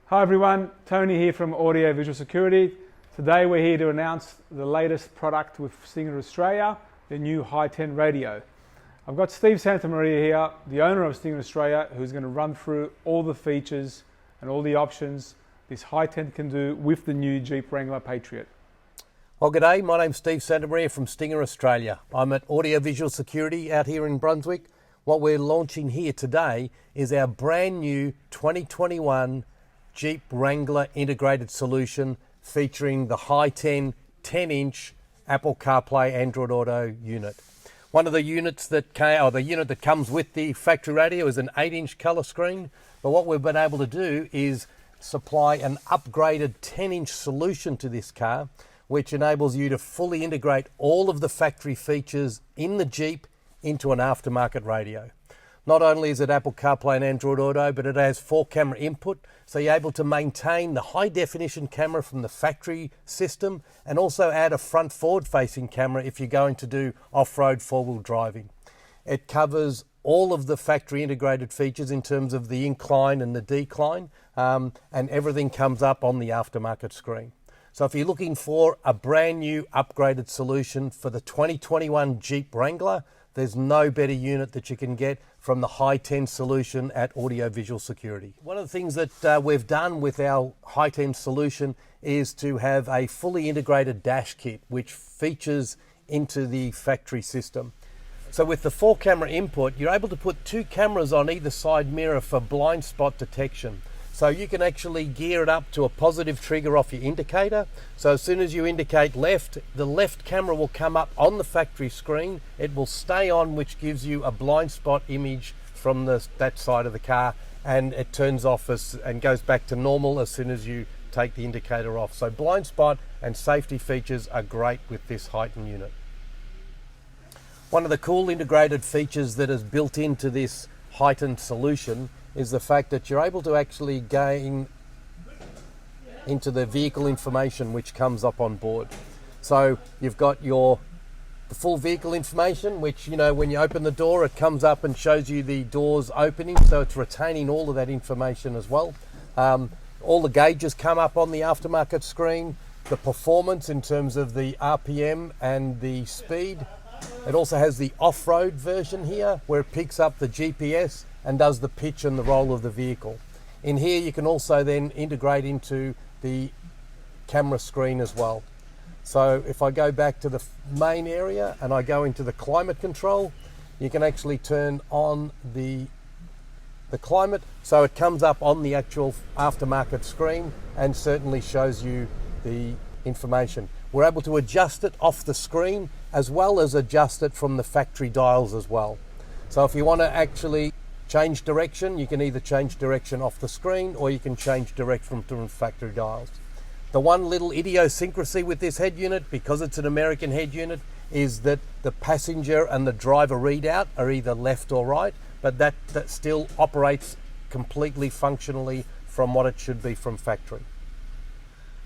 Hi everyone, Tony here from Audio Visual Security. Today we're here to announce the latest product with Stinger Australia, the new Hi-10 radio. I've got Steve Santamaria here, the owner of Stinger Australia, who's going to run through all the features and all the options this Hi-10 can do with the new Jeep Wrangler Patriot. Well, g'day, my name's Steve Santamaria from Stinger Australia. I'm at Audio Visual Security out here in Brunswick. What we're launching here today is our brand new 2021 Jeep Wrangler integrated solution featuring the Hi-10 10-inch Apple CarPlay Android Auto unit. One of the units that the unit that comes with the factory radio is an 8-inch colour screen, but what we've been able to do is supply an upgraded 10-inch solution to this car, which enables you to fully integrate all of the factory features in the Jeep into an aftermarket radio. Not only is it Apple CarPlay and Android Auto, but it has 4-camera input, so you're able to maintain the high-definition camera from the factory system and also add a front forward-facing camera if you're going to do off-road four-wheel driving. It covers all of the factory integrated features in terms of the incline and the decline, and everything comes up on the aftermarket screen. So if you're looking for a brand new upgraded solution for the 2021 Jeep Wrangler, there's no better unit that you can get from the Hi-10 solution at Audio Visual Security. One of the things that we've done with our Hi-10 solution is to have a fully integrated dash kit which features into the factory system. So with the 4-camera input, you're able to put 2 cameras on either side mirror for blind spot detection. So you can actually gear it up to a positive trigger off your indicator. So as soon as you indicate left, the left camera will come up on the factory screen. It will stay on, which gives you a blind spot image from that side of the car, and it turns off and goes back to normal as soon as you take the indicator off. So blind spot and safety features are great with this Hi-10 unit. One of the cool integrated features that is built into this Hi-10 solution is the fact that you're able to actually gain into the vehicle information which comes up on board. So you've got the full vehicle information, which, when you open the door, it comes up and shows you the doors opening, so it's retaining all of that information as well. All the gauges come up on the aftermarket screen, the performance in terms of the RPM and the speed. It also has the off-road version here, where it picks up the GPS and does the pitch and the roll of the vehicle. In here you can also then integrate into the camera screen as well. So if I go back to the main area and I go into the climate control, you can actually turn on the climate, so it comes up on the actual aftermarket screen and certainly shows you the information. We're able to adjust it off the screen as well as adjust it from the factory dials as well. So if you want to actually change direction, you can either change direction off the screen or you can change direction from factory dials. The one little idiosyncrasy with this head unit, because it's an American head unit, is that the passenger and the driver readout are either left or right, but that still operates completely functionally from what it should be from factory.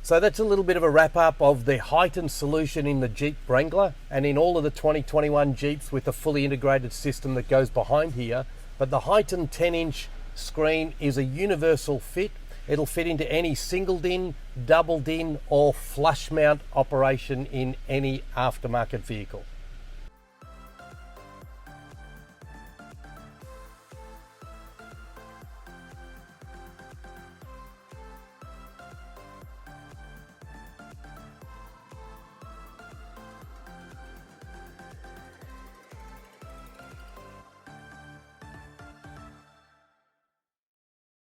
So that's a little bit of a wrap up of the Hi-10 solution in the Jeep Wrangler and in all of the 2021 Jeeps with a fully integrated system that goes behind here. But the Hi-10 10-inch screen is a universal fit. It'll fit into any single DIN, double DIN or flush mount operation in any aftermarket vehicle.